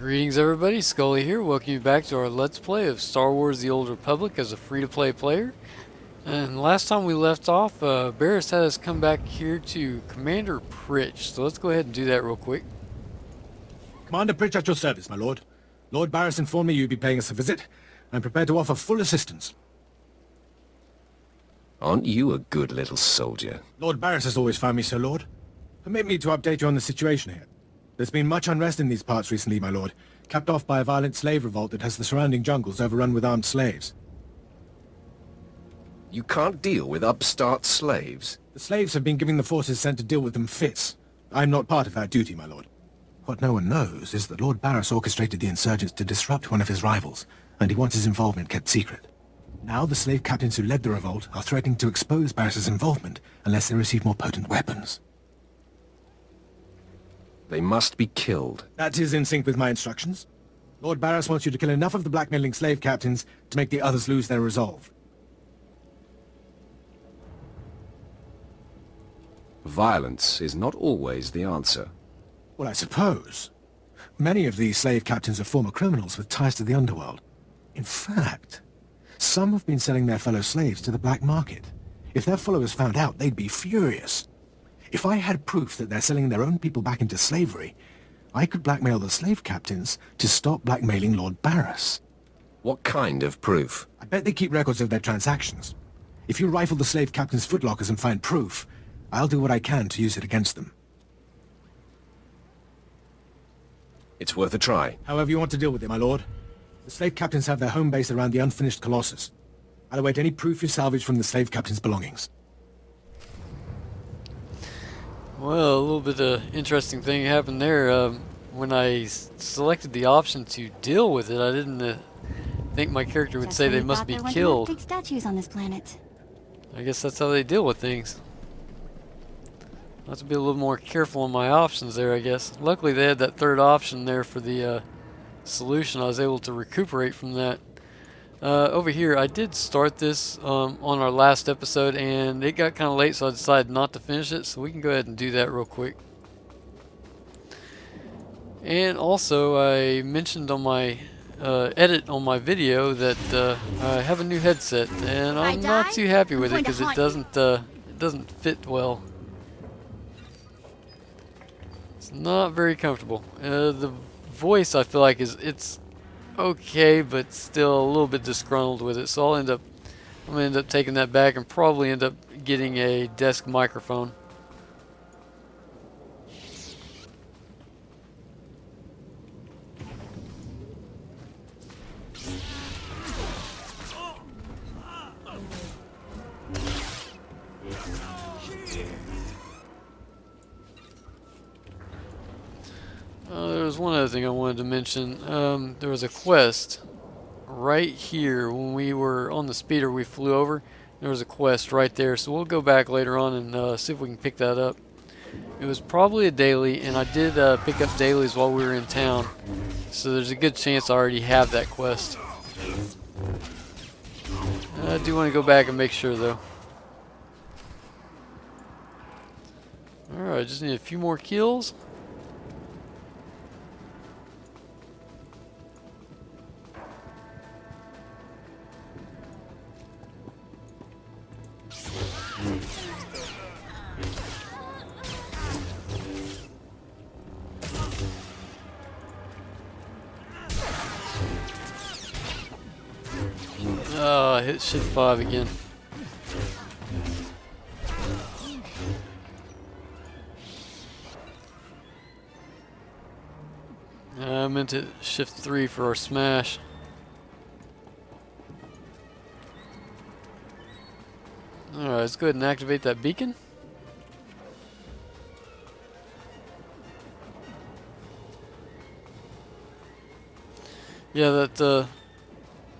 Greetings everybody, Scully here, welcome you back to our Let's Play of Star Wars The Old Republic as a free-to-play player. And last time we left off, Baras had us come back here to Commander Pritch, so let's go ahead and do that real quick. Commander Pritch at your service, my lord. Lord Baras informed me you'd be paying us a visit. I'm prepared to offer full assistance. Aren't you a good little soldier? Lord Baras has always found me so, Lord. Permit me to update you on the situation here. There's been much unrest in these parts recently, my lord, capped off by a violent slave revolt that has the surrounding jungles overrun with armed slaves. You can't deal with upstart slaves? The slaves have been giving the forces sent to deal with them fits. I'm not part of that duty, my lord. What no one knows is that Lord Baras orchestrated the insurgents to disrupt one of his rivals, and he wants his involvement kept secret. Now the slave captains who led the revolt are threatening to expose Baras's involvement unless they receive more potent weapons. They must be killed. That is in sync with my instructions. Lord Baras wants you to kill enough of the blackmailing slave captains to make the others lose their resolve. Violence is not always the answer. Well, I suppose. Many of these slave captains are former criminals with ties to the underworld. In fact, some have been selling their fellow slaves to the black market. If their followers found out, they'd be furious. If I had proof that they're selling their own people back into slavery, I could blackmail the slave captains to stop blackmailing Lord Baras. What kind of proof? I bet they keep records of their transactions. If you rifle the slave captains' footlockers and find proof, I'll do what I can to use it against them. It's worth a try. However you want to deal with it, my lord. The slave captains have their home base around the unfinished Colossus. I'll await any proof you salvage from the slave captains' belongings. Well, a little bit of interesting thing happened there. When I selected the option to deal with it, I didn't think my character would say they must be killed. Big statues on this planet. I guess that's how they deal with things. I have to be a little more careful on my options there, I guess. Luckily they had that third option there for the solution. I was able to recuperate from that. Over here, I did start this on our last episode, and it got kind of late, so I decided not to finish it, so we can go ahead and do that real quick. And also, I mentioned on my edit on my video that I have a new headset, and I'm not too happy with it because it doesn't fit well. It's not very comfortable. The voice, I feel like, it's okay, but still a little bit disgruntled with it, so I'm gonna end up taking that back and probably end up getting a desk microphone. There was one other thing I wanted to mention. There was a quest right here when we were on the speeder we flew over. There was a quest right there, so we'll go back later on and see if we can pick that up. It was probably a daily, and I did pick up dailies while we were in town, so there's a good chance I already have that quest. I do want to go back and make sure though. Alright, just need a few more kills. Oh, I hit shift 5 again. I meant to shift 3 for our smash. Alright, let's go ahead and activate that beacon. Yeah,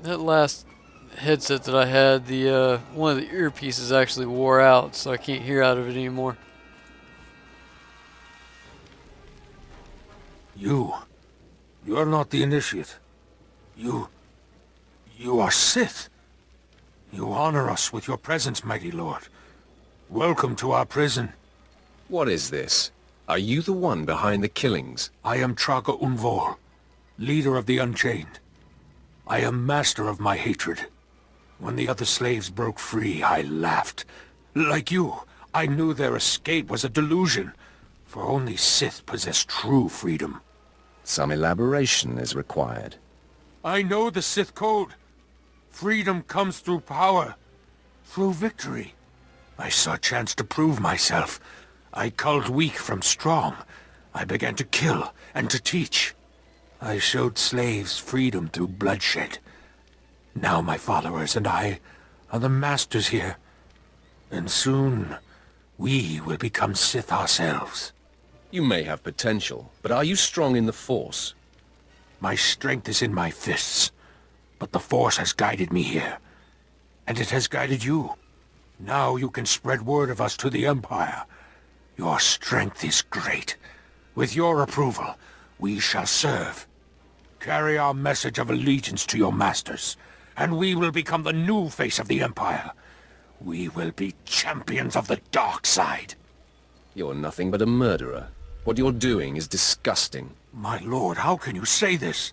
that last headset that I had, the one of the earpieces actually wore out, so I can't hear out of it anymore. You're not the initiate. You are Sith. You honor us with your presence, mighty lord. Welcome to our prison. What is this? Are you the one behind the killings? I am Traga Unvor. leader of the Unchained. I am master of my hatred. When the other slaves broke free, I laughed. Like you, I knew their escape was a delusion, for only Sith possess true freedom. Some elaboration is required. I know the Sith code. Freedom comes through power, through victory. I saw a chance to prove myself. I culled weak from strong. I began to kill and to teach. I showed slaves freedom through bloodshed. Now my followers and I are the masters here. And soon, we will become Sith ourselves. You may have potential, but are you strong in the Force? My strength is in my fists, but the Force has guided me here. And it has guided you. Now you can spread word of us to the Empire. Your strength is great. With your approval, we shall serve. Carry our message of allegiance to your masters, and we will become the new face of the Empire. We will be champions of the dark side. You're nothing but a murderer. What you're doing is disgusting. My lord, how can you say this?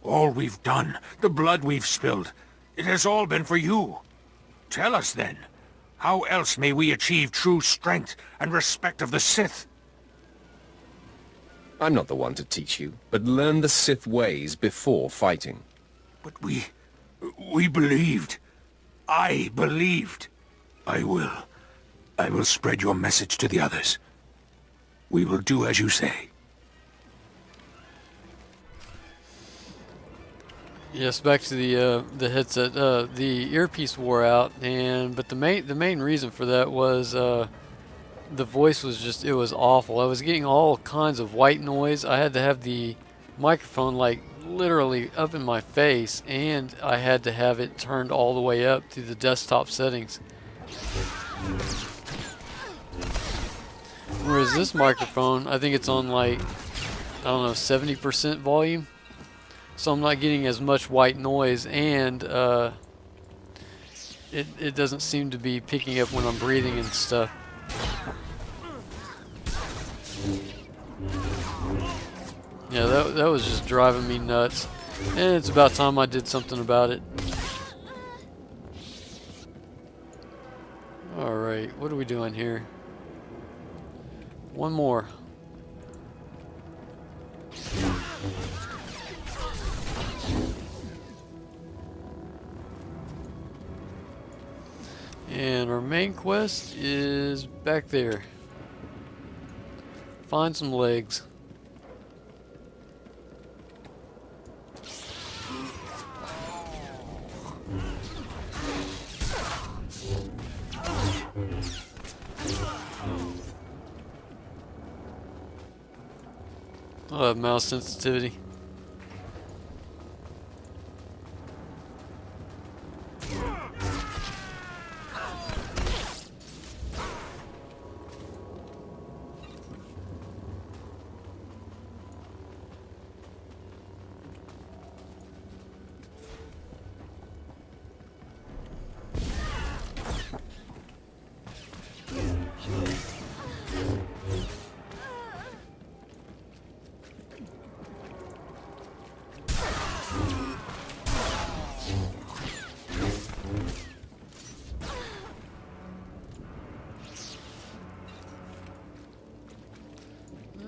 All we've done, the blood we've spilled, it has all been for you. Tell us then, how else may we achieve true strength and respect of the Sith? I'm not the one to teach you, but learn the Sith ways before fighting. But we believed. I believed. I will spread your message to the others. We will do as you say. Yes, back to the headset. The earpiece wore out, but the main reason for that was the voice was just, it was awful. I was getting all kinds of white noise. I had to have the microphone like literally up in my face, and I had to have it turned all the way up to the desktop settings. Whereas this microphone, I think it's on like, I don't know, 70% volume. So I'm not getting as much white noise, and it doesn't seem to be picking up when I'm breathing and stuff. Yeah, that was just driving me nuts. And it's about time I did something about it. Alright, what are we doing here? One more. And our main quest is back there. Find some legs. I'll have mouse sensitivity.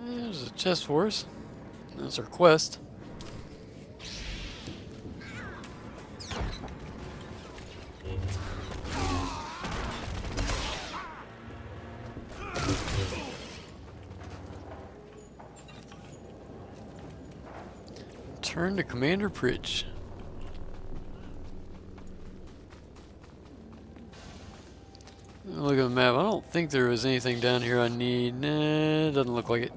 There's a chest for us. That's our quest. Turn to Commander Pritch. Look at the map. I don't think there was anything down here I need. Nah, doesn't look like it.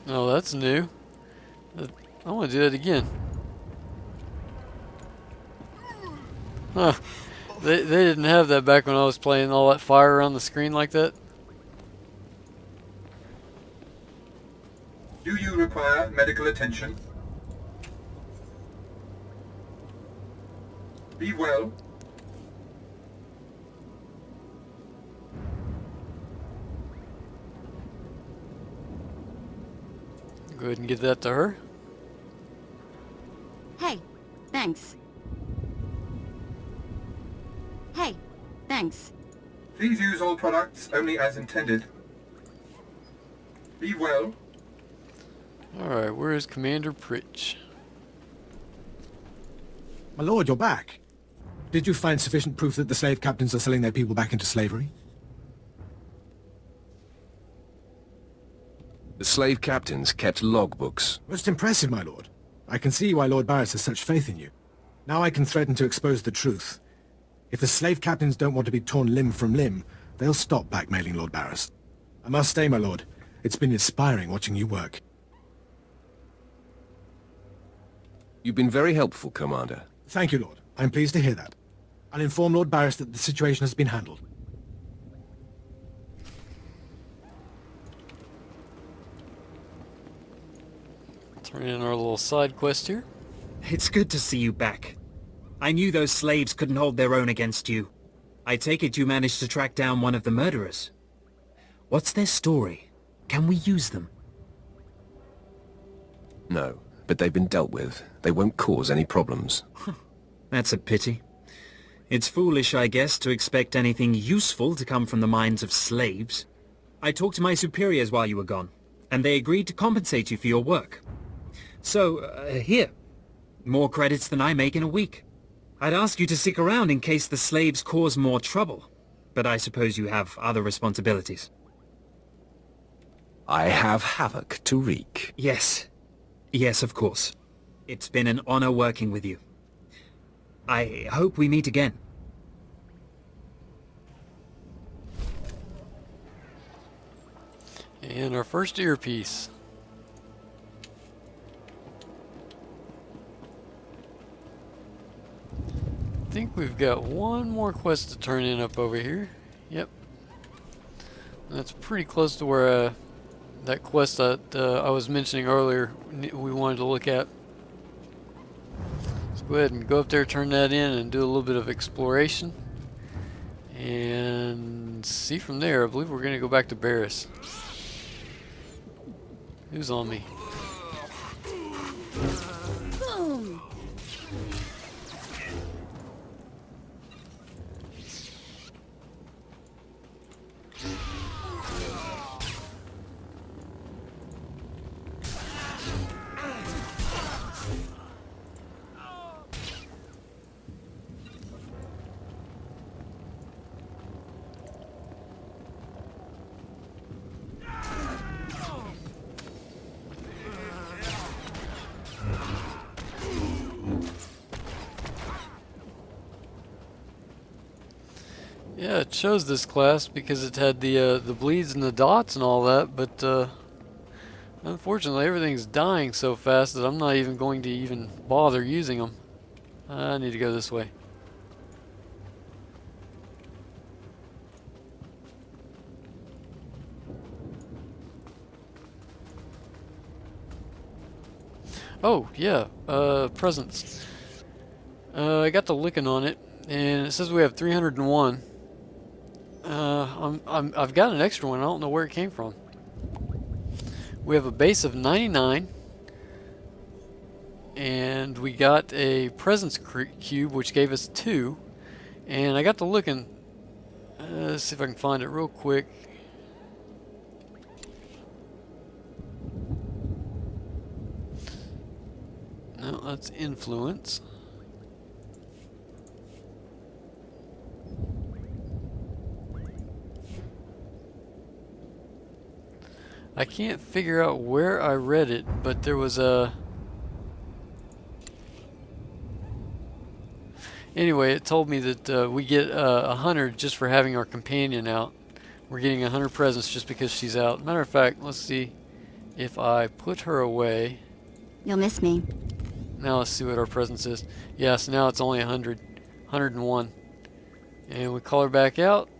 Oh, that's new. I want to do that again. Huh. They didn't have that back when I was playing, all that fire around the screen like that. Do you require medical attention? Be well. Go ahead and give that to her. Hey, thanks. Hey, thanks. Please use all products only as intended. Be well. Alright, where is Commander Pritch? My lord, you're back. Did you find sufficient proof that the slave captains are selling their people back into slavery? The slave captains kept logbooks. Most impressive, my lord. I can see why Lord Baras has such faith in you. Now I can threaten to expose the truth. If the slave captains don't want to be torn limb from limb, they'll stop blackmailing Lord Baras. I must stay, my lord. It's been inspiring watching you work. You've been very helpful, Commander. Thank you, Lord. I'm pleased to hear that. I'll inform Lord Baras that the situation has been handled. Turn in our little side quest here. It's good to see you back. I knew those slaves couldn't hold their own against you. I take it you managed to track down one of the murderers. What's their story? Can we use them? No, but they've been dealt with. They won't cause any problems. That's a pity. It's foolish, I guess, to expect anything useful to come from the minds of slaves. I talked to my superiors while you were gone, and they agreed to compensate you for your work. So, here. More credits than I make in a week. I'd ask you to stick around in case the slaves cause more trouble, but I suppose you have other responsibilities. I have havoc to wreak. Yes. Yes, of course. It's been an honor working with you. I hope we meet again. And our first earpiece. I think we've got one more quest to turn in up over here. Yep. That's pretty close to where that quest that I was mentioning earlier we wanted to look at. Let's go ahead and go up there, turn that in, and do a little bit of exploration. And see from there. I believe we're going to go back to Baras. Who's on me? Boom! Yeah, it chose this class because it had the bleeds and the dots and all that, but unfortunately everything's dying so fast that I'm not even going to even bother using them. I need to go this way. Oh, yeah, presents. I got the licking on it, and it says we have 301. I've got an extra one. I don't know where it came from. We have a base of 99, and we got a presence cube, which gave us 2. And I got to looking. Let's see if I can find it real quick. No, that's influence. I can't figure out where I read it, but there was a... Anyway, it told me that we get 100 just for having our companion out. We're getting 100 presents just because she's out. Matter of fact, let's see if I put her away. You'll miss me. Now let's see what our presence is. Yeah, so now it's only 100. 101. And we call her back out.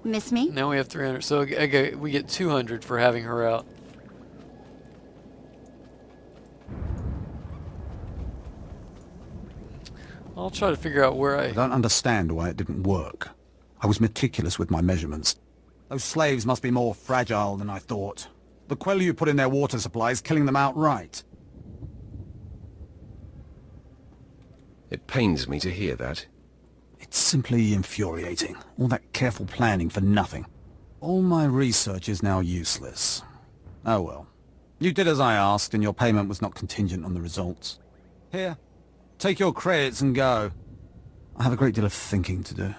Miss me? Now we have 300. So we get 200 for having her out. I'll try to figure out where I don't understand why it didn't work. I was meticulous with my measurements. Those slaves must be more fragile than I thought. The Quel'u put in their water supplies, killing them outright. It pains me to hear that. It's simply infuriating. All that careful planning for nothing. All my research is now useless. Oh well. You did as I asked, and your payment was not contingent on the results. Here, take your credits and go. I have a great deal of thinking to do.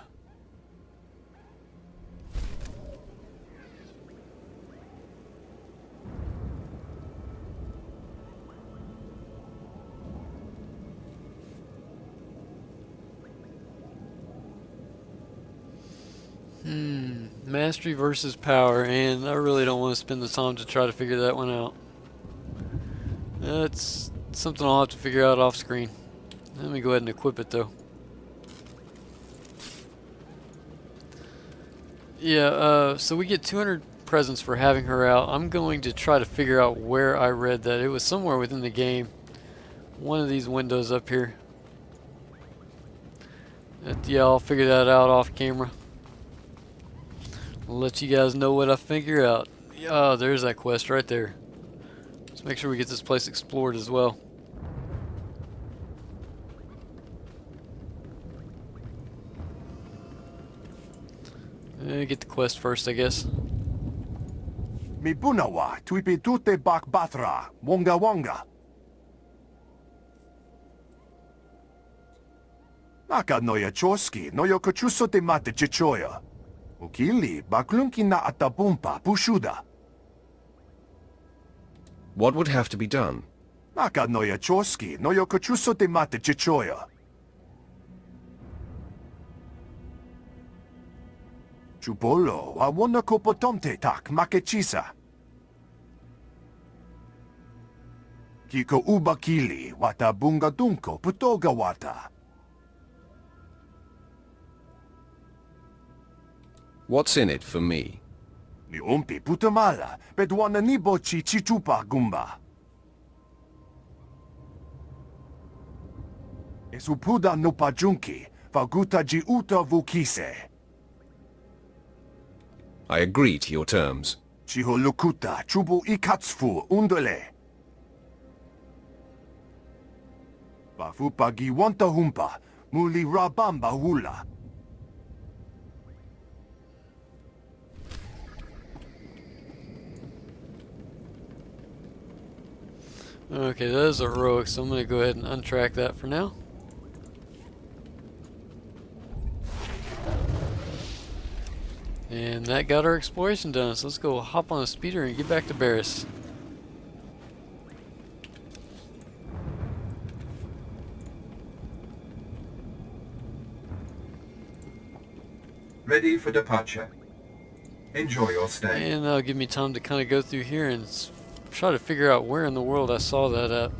Mastery versus power, and I really don't want to spend the time to try to figure that one out. That's something I'll have to figure out off screen. Let me go ahead and equip it though. Yeah, so we get 200 presents for having her out. I'm going to try to figure out where I read that. It was somewhere within the game. One of these windows up here. Yeah, I'll figure that out off camera. I'll let you guys know what I figure out. Oh, there's that quest right there. Let's make sure we get this place explored as well. Get the quest first, I guess. Mibunawa, tuipi tute bak batra, wonga wonga. Naka noya choski, noyo kochuso te mate chichoya. Ukili, baklunki na atapumpa, pushuda. What would have to be done? Naka noya choski, noyo kochuso te mate chichoya. Chupolo, awona kopotomte tak makechisa. Kiko ubakili, wata bunga dunko, putoga wata. What's in it for me? Ni umpi putamala, bedwana nibochi chichupa gumba. Esupuda no pajunki, faguta ji uta vukise. I agree to your terms. Chiho lukuta, chubu ikatsufu undole. Bafupa giwanta humpa, muli rabamba hula. Okay, that is heroic, so I'm going to go ahead and untrack that for now. And that got our exploration done, so let's go hop on a speeder and get back to Baras. Ready for departure. Enjoy your stay. And that'll give me time to kind of go through here and try to figure out where in the world I saw that at.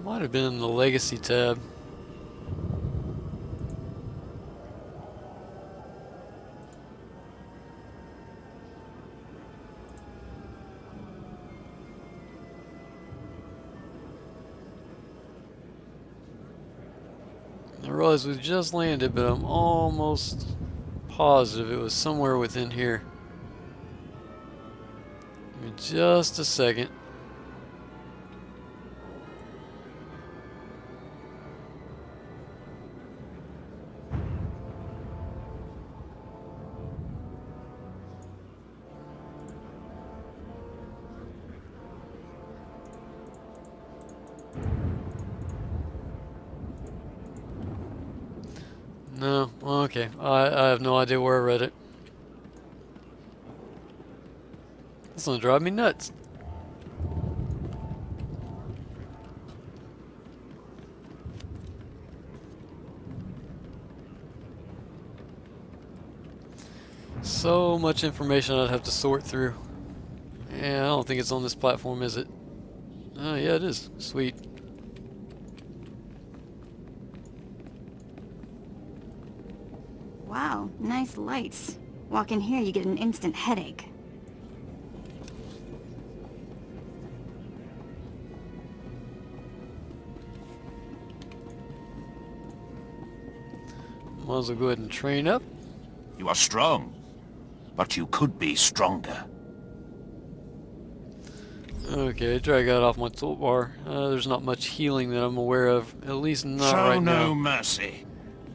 Might have been in the Legacy tab. I realize we just landed, but I'm almost positive it was somewhere within here. Give me just a second. No, okay. I have no idea where I read it. This gonna drive me nuts. So much information I'd have to sort through. Yeah, I don't think it's on this platform, is it? Oh, yeah, it is. Sweet. Wow, nice lights. Walk in here, you get an instant headache. Might as well go ahead and train up. You are strong, but you could be stronger. Okay, drag that off my toolbar. There's not much healing that I'm aware of. At least not right now. Show no mercy.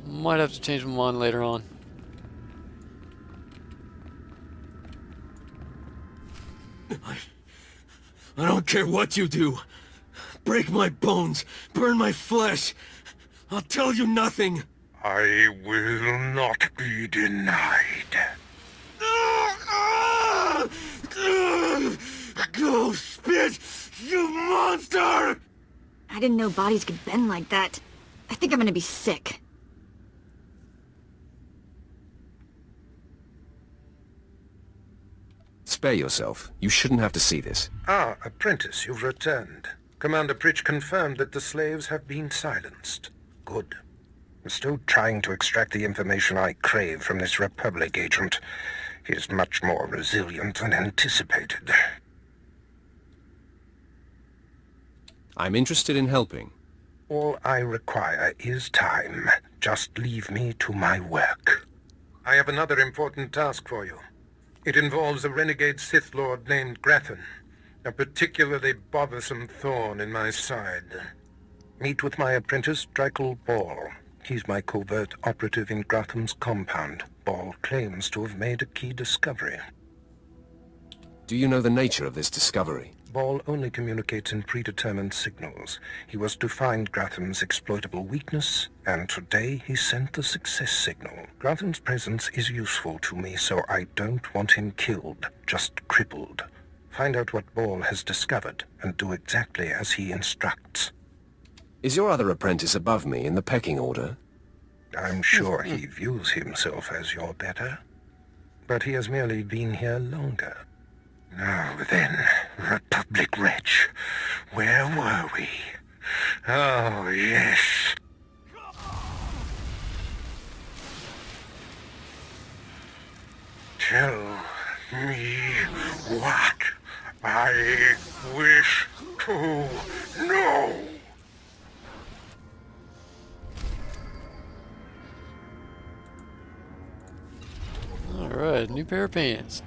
Might have to change my mind later on. I don't care what you do. Break my bones, burn my flesh. I'll tell you nothing. I will not be denied. Go spit, you monster! I didn't know bodies could bend like that. I think I'm gonna be sick. Spare yourself. You shouldn't have to see this. Ah, apprentice, you've returned. Commander Pritch confirmed that the slaves have been silenced. Good. I'm still trying to extract the information I crave from this Republic agent. He is much more resilient than anticipated. I'm interested in helping. All I require is time. Just leave me to my work. I have another important task for you. It involves a renegade Sith Lord named Grathan, a particularly bothersome thorn in my side. Meet with my apprentice, Dri'Kill Ball. He's my covert operative in Grathan's compound. Ball claims to have made a key discovery. Do you know the nature of this discovery? Ball only communicates in predetermined signals. He was to find Grathan's exploitable weakness, and today he sent the success signal. Grathan's presence is useful to me, so I don't want him killed, just crippled. Find out what Ball has discovered, and do exactly as he instructs. Is your other apprentice above me in the pecking order? I'm sure he views himself as your better, but he has merely been here longer. Now then, Republic wretch, where were we? Oh, yes. Tell me what I wish to know. Alright, new pair of pants.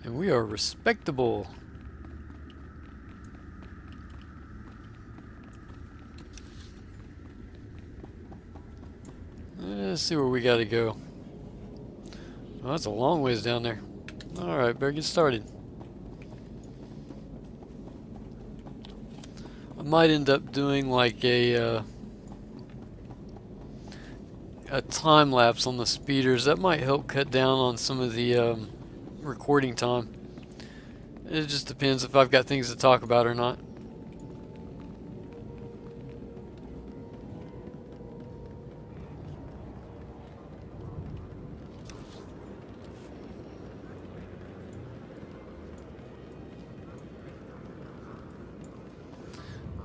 And we are respectable. Let's see where we gotta go. Oh, that's a long ways down there. Alright, better get started. I might end up doing like a time lapse on the speeders. That might help cut down on some of the recording time. It just depends if I've got things to talk about or not.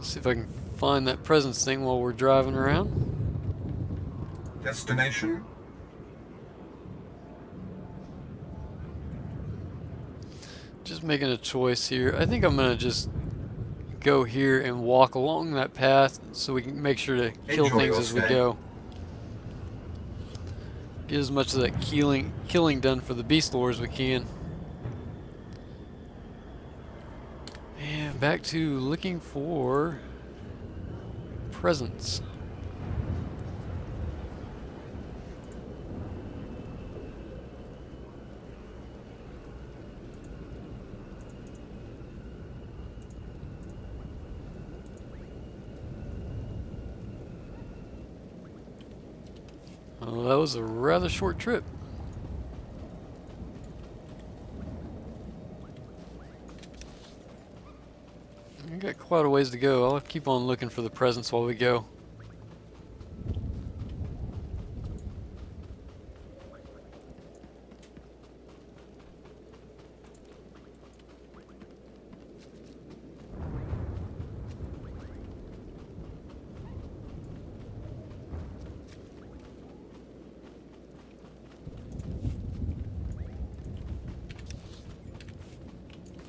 See if I can find that presence thing while we're driving around. Destination? Just making a choice here. I think I'm gonna just go here and walk along that path so we can make sure to kill Enjoy things your as we stay. go. Get as much of that killing done for the beast lore as we can. And back to looking for presents. Well, that was a rather short trip. got quite a ways to go. I'll keep on looking for the presents while we go.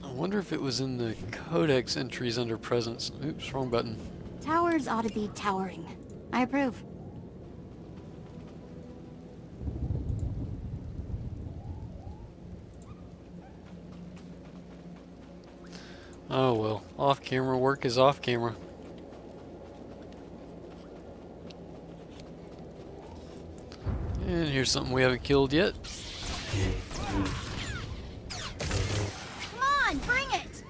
I wonder if it was in the codex entries under presents. Oops, wrong button. Towers ought to be towering. I approve. Oh well, off-camera work is off-camera. And here's something we haven't killed yet. Come on, bring it!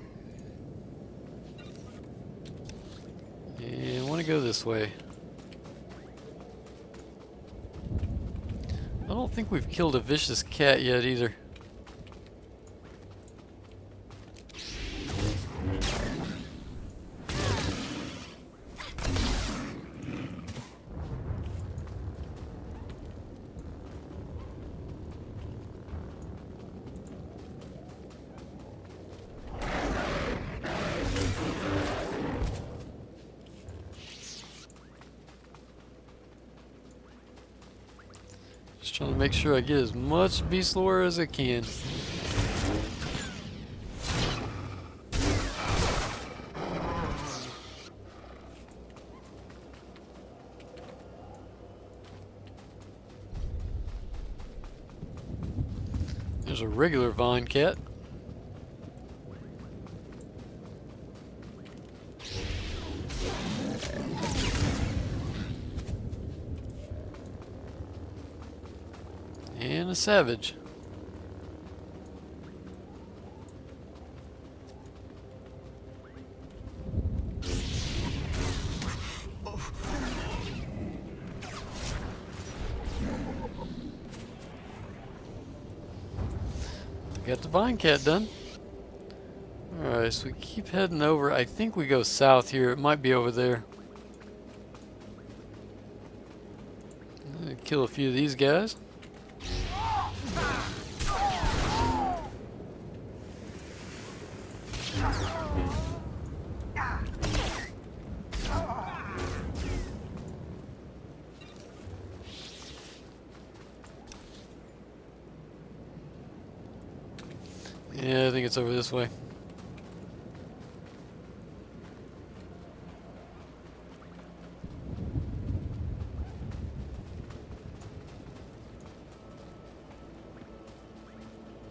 And I want to go this way. I don't think we've killed a vicious cat yet either. Just trying to make sure I get as much beast lore as I can. There's a regular vine cat. And a savage. Got the vine cat done. Alright, so we keep heading over. I think we go south here. It might be over there. Kill a few of these guys. Yeah, I think it's over this way.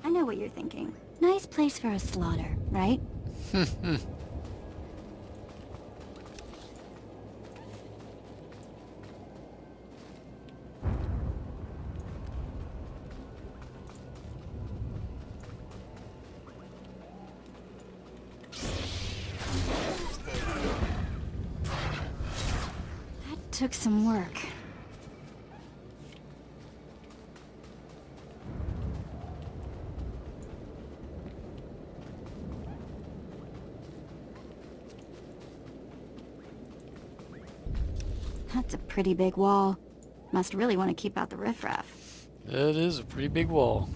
I know what you're thinking. Nice place for a slaughter, right? Took some work. That's a pretty big wall. Must really want to keep out the riffraff. That is a pretty big wall.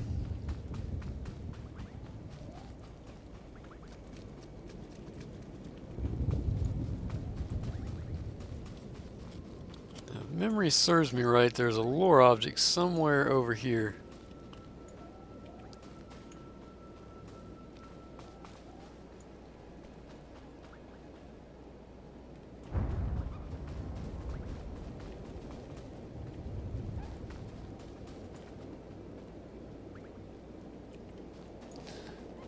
If memory serves me right, there's a lore object somewhere over here.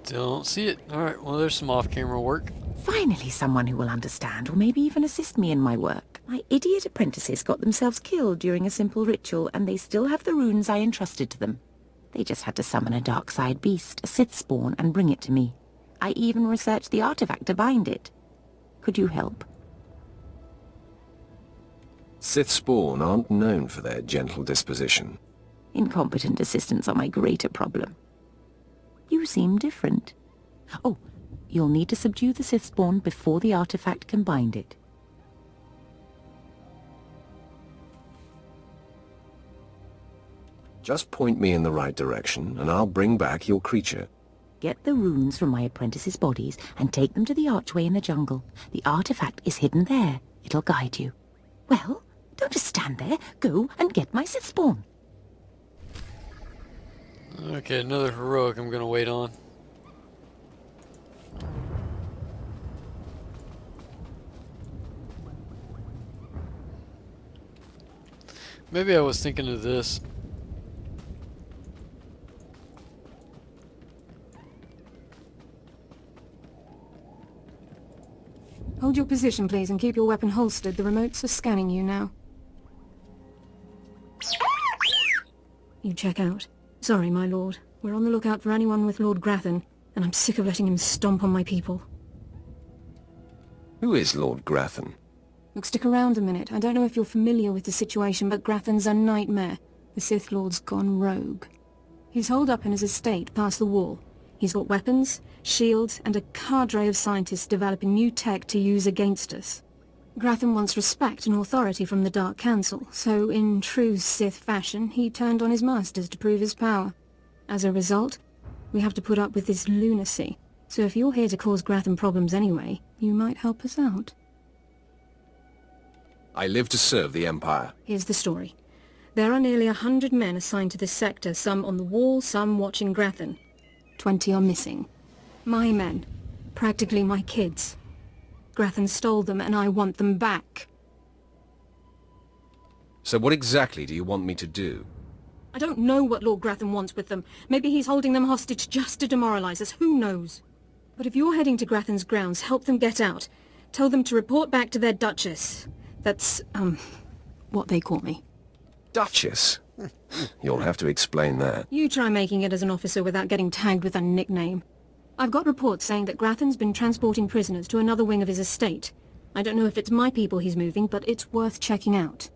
Don't see it. Alright, well there's some off-camera work. Finally someone who will understand, or maybe even assist me in my work. My idiot apprentices got themselves killed during a simple ritual, and they still have the runes I entrusted to them. They just had to summon a dark side beast, a Sith spawn, and bring it to me. I even researched the artifact to bind it. Could you help? Sith spawn aren't known for their gentle disposition. Incompetent assistants are my greater problem. You seem different. Oh, You'll need to subdue the Sith spawn before the artifact can bind it. Just point me in the right direction, and I'll bring back your creature. Get the runes from my apprentices' bodies and take them to the archway in the jungle. The artifact is hidden there. It'll guide you. Well, don't just stand there. Go and get my Sith spawn. Okay, another heroic I'm gonna wait on. Maybe I was thinking of this. Hold your position, please, and keep your weapon holstered. The remotes are scanning you now. You check out. Sorry, my lord. We're on the lookout for anyone with Lord Grathan, and I'm sick of letting him stomp on my people. Who is Lord Grathan? Look, stick around a minute. I don't know if you're familiar with the situation, but Grathan's a nightmare. The Sith Lord's gone rogue. He's holed up in his estate past the wall. He's got weapons, shields, and a cadre of scientists developing new tech to use against us. Grathan wants respect and authority from the Dark Council, so in true Sith fashion, he turned on his masters to prove his power. As a result, we have to put up with this lunacy. So if you're here to cause Grathan problems anyway, you might help us out. I live to serve the Empire. Here's the story. There are nearly 100 men assigned to this sector, some on the wall, some watching Grathan. 20 are missing. My men. Practically my kids. Grathan stole them, and I want them back. So what exactly do you want me to do? I don't know what Lord Grathan wants with them. Maybe he's holding them hostage just to demoralize us. Who knows? But if you're heading to Grathan's grounds, help them get out. Tell them to report back to their Duchess. That's, what they call me. Duchess? You'll have to explain that. You try making it as an officer without getting tagged with a nickname. I've got reports saying that Grathan's been transporting prisoners to another wing of his estate. I don't know if it's my people he's moving, but it's worth checking out.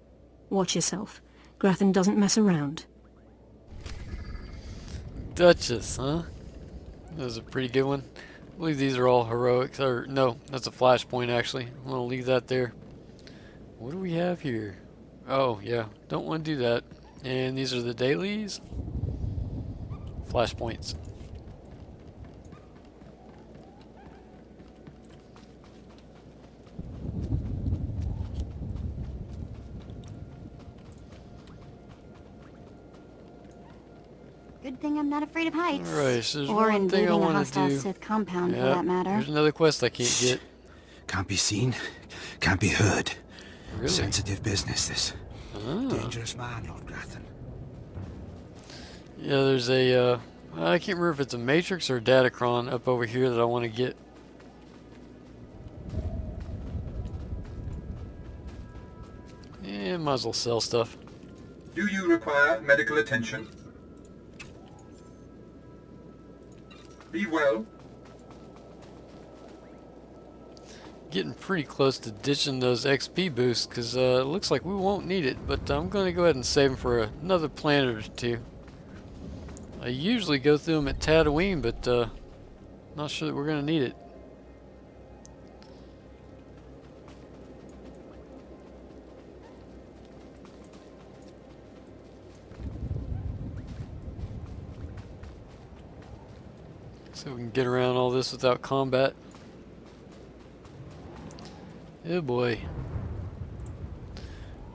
Watch yourself. Grathan doesn't mess around. Duchess, huh? That was a pretty good one. I believe these are all heroics. Or, no, that's a flashpoint, actually. I'm going to leave that there. What do we have here? Oh, yeah. Don't want to do that. And these are the dailies. Flashpoints. Good thing I'm not afraid of heights. Alright, so there's or one thing I invading a want to hostile do. Sith compound, for Yep, that matter. there's another quest I can't get. Can't be seen, can't be heard. Really? Sensitive business, this. Oh. Dangerous man, Lord Grathan. Yeah, there's a, I can't remember if it's a Matrix or a Datacron up over here that I want to get. Yeah, might as well sell stuff. Do you require medical attention? Be well. Getting pretty close to ditching those XP boosts because it looks like we won't need it, but I'm going to go ahead and save them for another planet or two. I usually go through them at Tatooine, but not sure that we're going to need it. So we can get around all this without combat. Oh boy.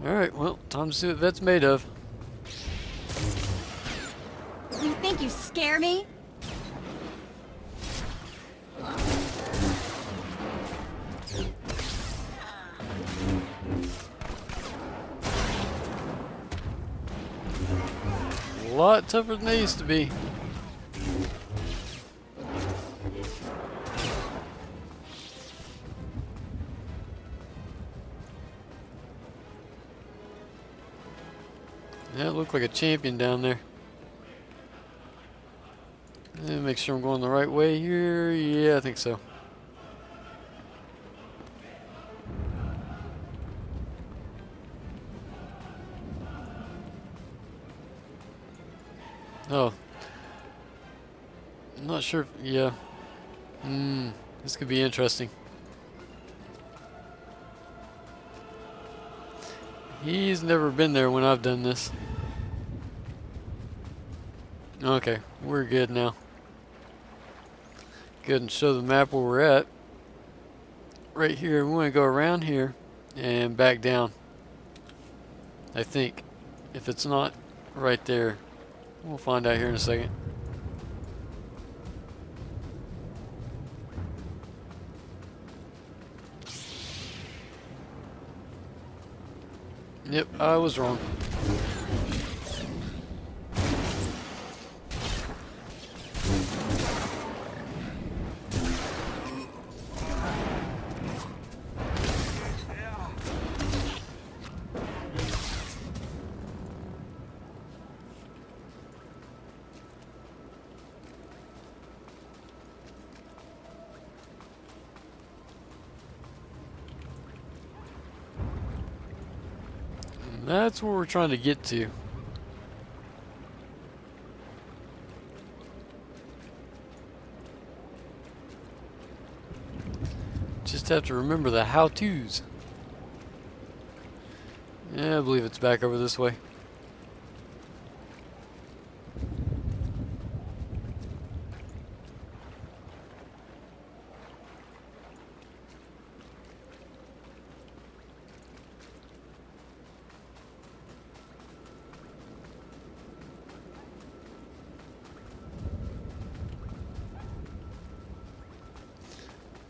Alright, well, time to see what Vet's made of. You think you scare me? A lot tougher than they used to be. Yeah, it looked like a champion down there. And make sure I'm going the right way here. Yeah, I think so. Oh. I'm not sure if, yeah. This could be interesting. He's never been there when I've done this. Okay, we're good now. Go ahead and show the map where we're at. Right here, we want to go around here and back down. I think. If it's not right there, we'll find out here in a second. Yep, I was wrong. That's where we're trying to get to. Just have to remember the how-tos. Yeah, I believe it's back over this way.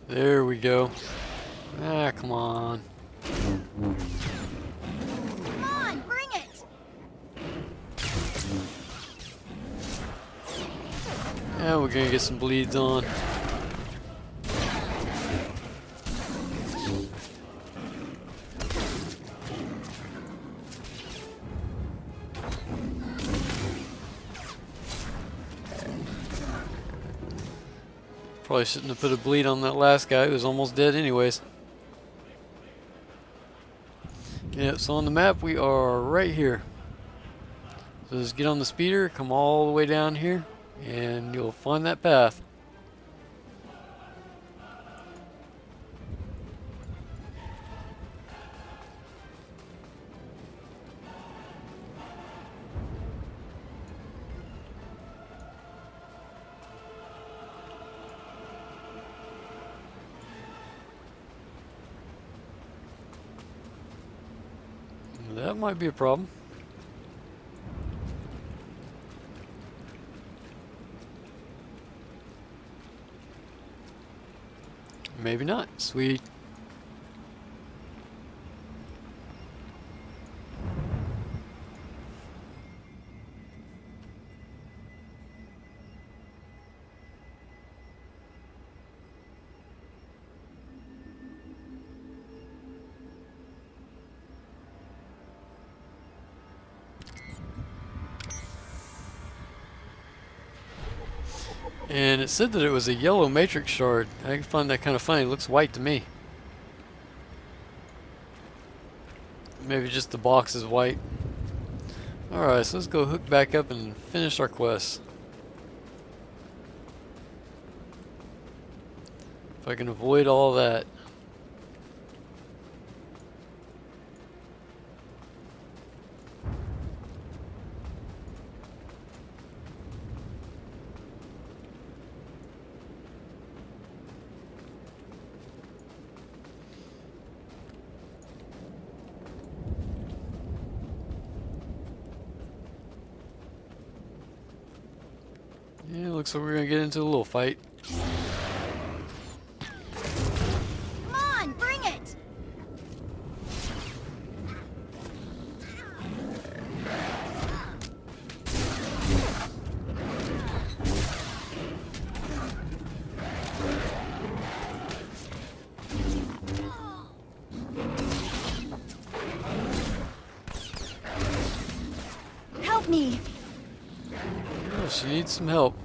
There we go. Ah, come on. Come on, bring it! Yeah, we're gonna get some bleeds on. Probably shouldn't have put a bleed on that last guy who was almost dead anyways. Yep, so on the map we are right here. So just get on the speeder, come all the way down here, and you'll find that path. That might be a problem. Maybe not. Sweet. And it said that it was a yellow matrix shard. I find that kind of funny. It looks white to me. Maybe just the box is white. Alright, so let's go hook back up and finish our quest. If I can avoid all that. Yeah, looks like we're gonna get into a little fight. Come on, bring it! Help me! Oh, she needs some help.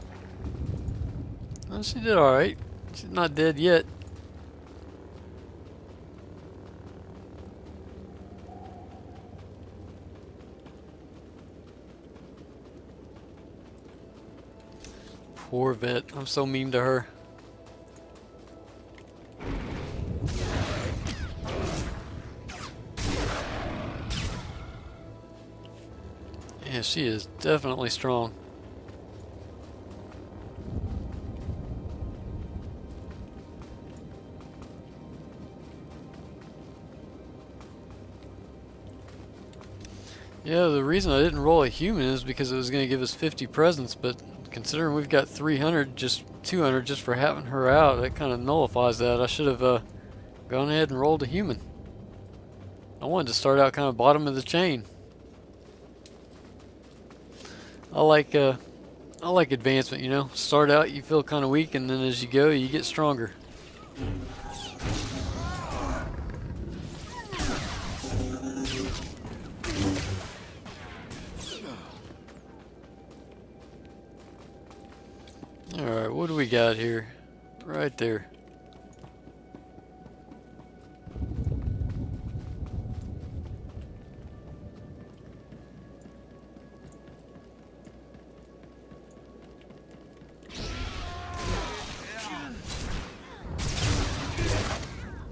Well, she did alright. She's not dead yet. Poor vet. I'm so mean to her. Yeah, she is definitely strong. Yeah, the reason I didn't roll a human is because it was going to give us 50 presents, but considering we've got 300, just 200 just for having her out, that kind of nullifies that. I should have gone ahead and rolled a human. I wanted to start out kind of bottom of the chain. I like advancement, you know. Start out, you feel kind of weak, and then as you go, you get stronger. Alright, what do we got here? Right there.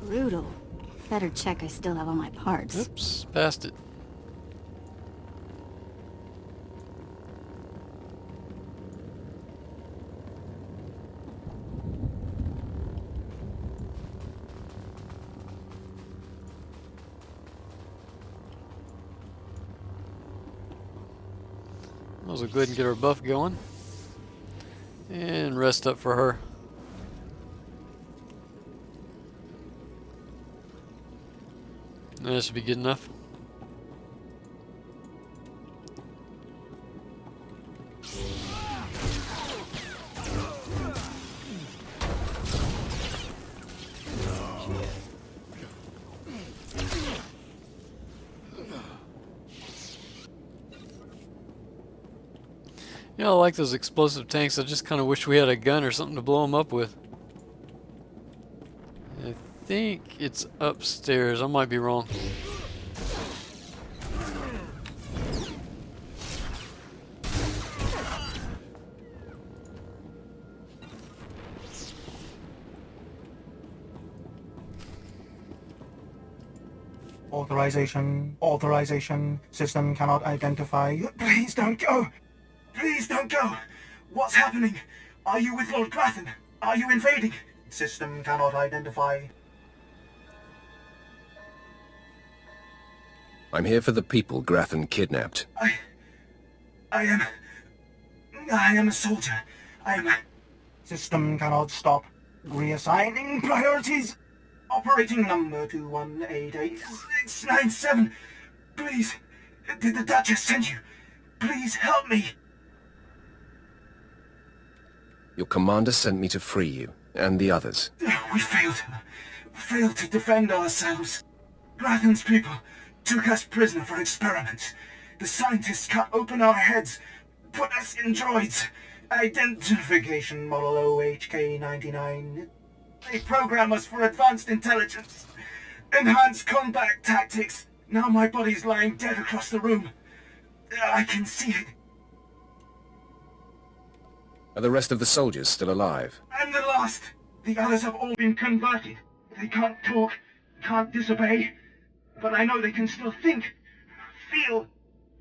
Brutal. Better check I still have all my parts. Oops, passed it. Might as well go ahead and get our buff going. And rest up for her. That should be good enough. You know, I like those explosive tanks. I just kind of wish we had a gun or something to blow them up with. I think it's upstairs. I might be wrong. Authorization. System cannot identify. Please don't go. Please don't go. What's happening? Are you with Lord Grathan? Are you invading? System cannot identify. I'm here for the people Grathan kidnapped. I am a soldier. System cannot stop. Reassigning priorities. Operating number 2188697. Please, did the Duchess send you? Please help me. Your commander sent me to free you, and the others. We failed to defend ourselves. Grathan's people took us prisoner for experiments. The scientists cut open our heads, put us in droids. Identification model OHK99. They program us for advanced intelligence. Enhanced combat tactics. Now my body's lying dead across the room. I can see it. Are the rest of the soldiers still alive? I'm the last. The others have all been converted. They can't talk, can't disobey. But I know they can still think, feel.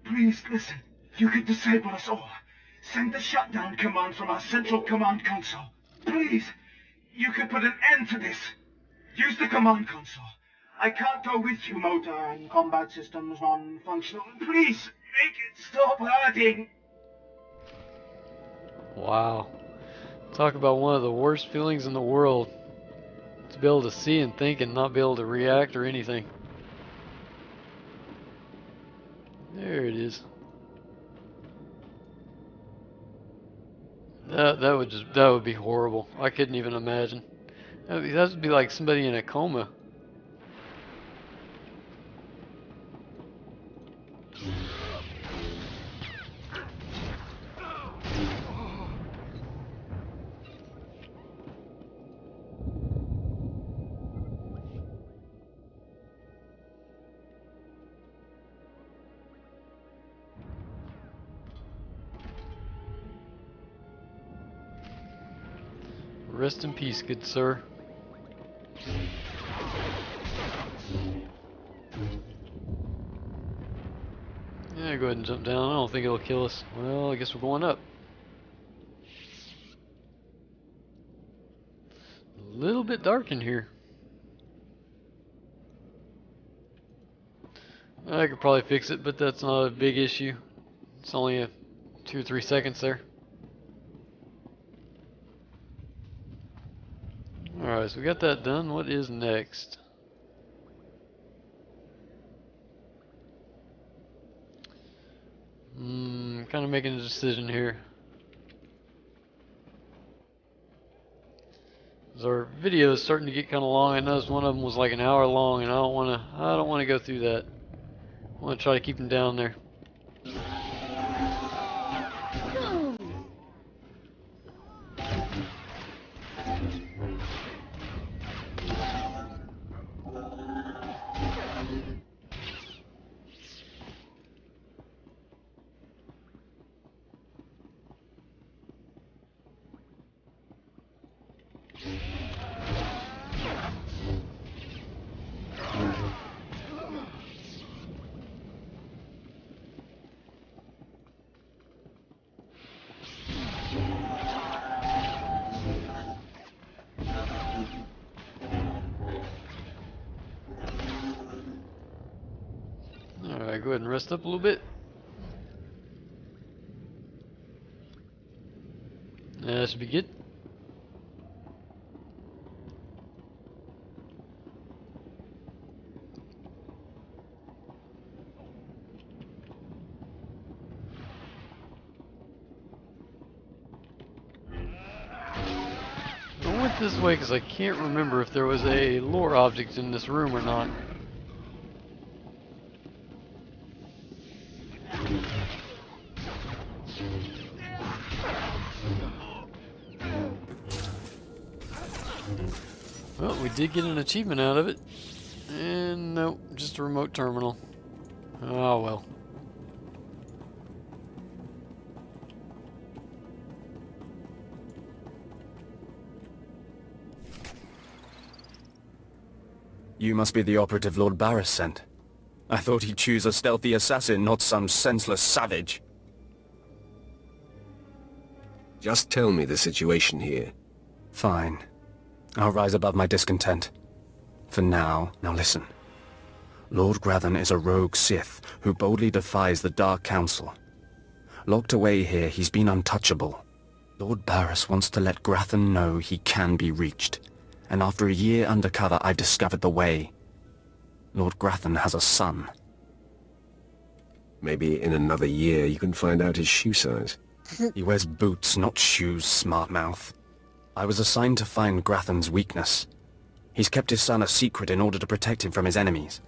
Please listen. You could disable us all. Send the shutdown command from our central command console. Please. You could put an end to this. Use the command console. I can't go with you, motor and combat systems non-functional. Please, make it stop hurting. Wow. Talk about one of the worst feelings in the world. To be able to see and think and not be able to react or anything. There it is. That would be horrible. I couldn't even imagine. That would be like somebody in a coma. Rest in peace, good sir. Yeah, go ahead and jump down. I don't think it'll kill us. Well, I guess we're going up. A little bit dark in here. I could probably fix it, but that's not a big issue. It's only a 2 or 3 seconds there. Alright, so we got that done. What is next? Kind of making a decision here. Our video is starting to get kind of long. I noticed one of them was like an hour long, and I don't want to go through that. I want to try to keep them down there. Alright, go ahead and rest up a little bit. That should be good. I went this way because I can't remember if there was a lore object in this room or not. Well, we did get an achievement out of it. And nope, just a remote terminal. Oh well. You must be the operative Lord Baras sent. I thought he'd choose a stealthy assassin, not some senseless savage. Just tell me the situation here. Fine. I'll rise above my discontent. For now listen. Lord Grathan is a rogue Sith who boldly defies the Dark Council. Locked away here, he's been untouchable. Lord Baras wants to let Grathan know he can be reached. And after a year undercover, I've discovered the way. Lord Grathan has a son. Maybe in another year you can find out his shoe size. He wears boots, not shoes, smart mouth. I was assigned to find Grathan's weakness. He's kept his son a secret in order to protect him from his enemies.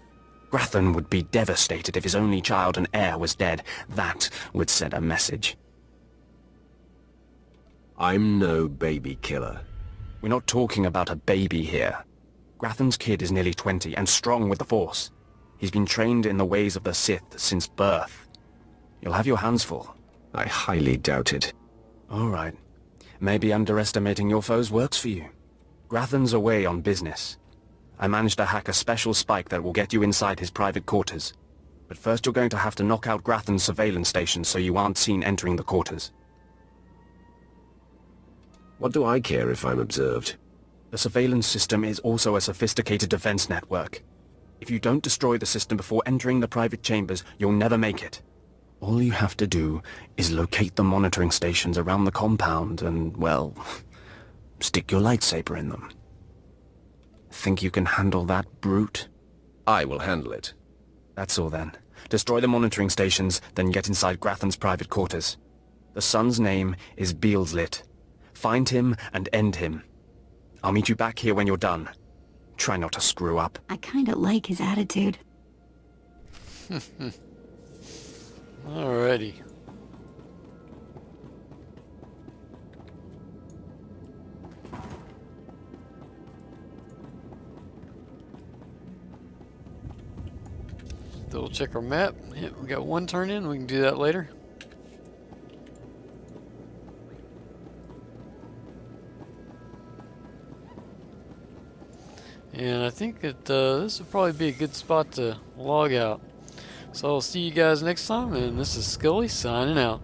Grathan would be devastated if his only child and heir was dead. That would send a message. I'm no baby killer. We're not talking about a baby here. Grathan's kid is nearly 20 and strong with the Force. He's been trained in the ways of the Sith since birth. You'll have your hands full. I highly doubt it. All right. Maybe underestimating your foes works for you. Grathan's away on business. I managed to hack a special spike that will get you inside his private quarters. But first you're going to have to knock out Grathan's surveillance station so you aren't seen entering the quarters. What do I care if I'm observed? The surveillance system is also a sophisticated defense network. If you don't destroy the system before entering the private chambers, you'll never make it. All you have to do is locate the monitoring stations around the compound and, well, stick your lightsaber in them. Think you can handle that, brute? I will handle it. That's all then. Destroy the monitoring stations, then get inside Grathan's private quarters. The son's name is Beelslit. Find him and end him. I'll meet you back here when you're done. Try not to screw up. I kinda like his attitude. Alrighty. Double check our map. Yeah, we got one turn in. We can do that later. And I think that this would probably be a good spot to log out. So I'll see you guys next time, and this is Scully signing out.